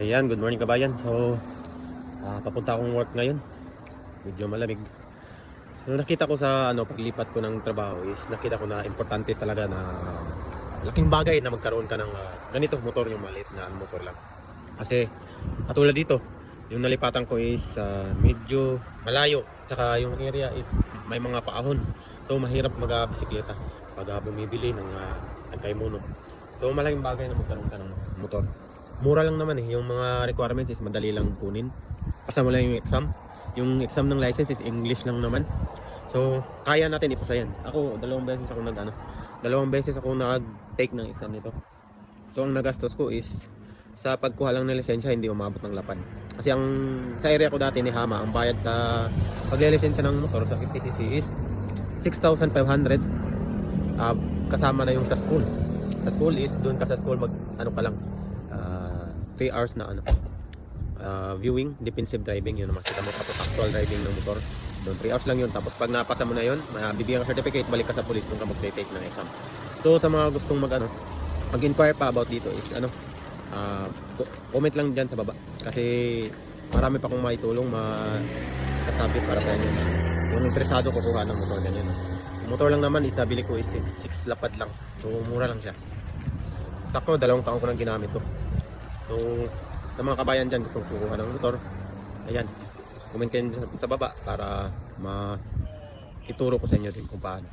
Ayan, good morning kabayan. So, papunta akong work ngayon. Medyo malamig. So, nakita ko sa paglipat ko ng trabaho is nakita ko na importante talaga na laking bagay na magkaroon ka ng ganito motor, yung maliit na motor lang. Kasi katulad dito, yung nalipatan ko is medyo malayo. Tsaka yung area is may mga paahon. So, mahirap mag-bisikleta pag bumibili ng nagkaimuno. So, malaking bagay na magkaroon ka ng motor. Mura lang naman yung mga requirements is madali lang kunin. Pasa mo lang yung exam. Yung exam ng license is English lang naman. So, kaya natin ipasa yan. Ako, dalawang beses ako nag-take ng exam nito. So, ang nagastos ko is sa pagkuha lang ng lisensya, hindi umabot ng 8. Kasi sa area ko dati ni Hama, ang bayad sa pagle-lisensya ng motor sa 50cc is 6,500. Kasama na yung sa school. Sa school is doon ka sa school ka lang. 3 hours na viewing, defensive driving, yun na makita mo. Tapos actual driving ng motor, doon 3 hours lang yun. Tapos pag napasa mo na yun, bibigyan ka certificate, balik ka sa police kung ka mag-take ng exam. So sa mga gustong mag-inquire pa about dito is comment lang dyan sa baba. Kasi marami pa akong maitulong, makasabit para sa inyo. Kung interesado kukuha ng motor ganyan. Yung motor lang naman is nabili ko is 6 lapad lang. So mura lang siya. Tako, 2 taon ko nang ginamit to. So, sa mga kabayan dyan gustong kukuha ng motor, ayan, comment kayo sa baba para ituro ko sa inyo din kung paano.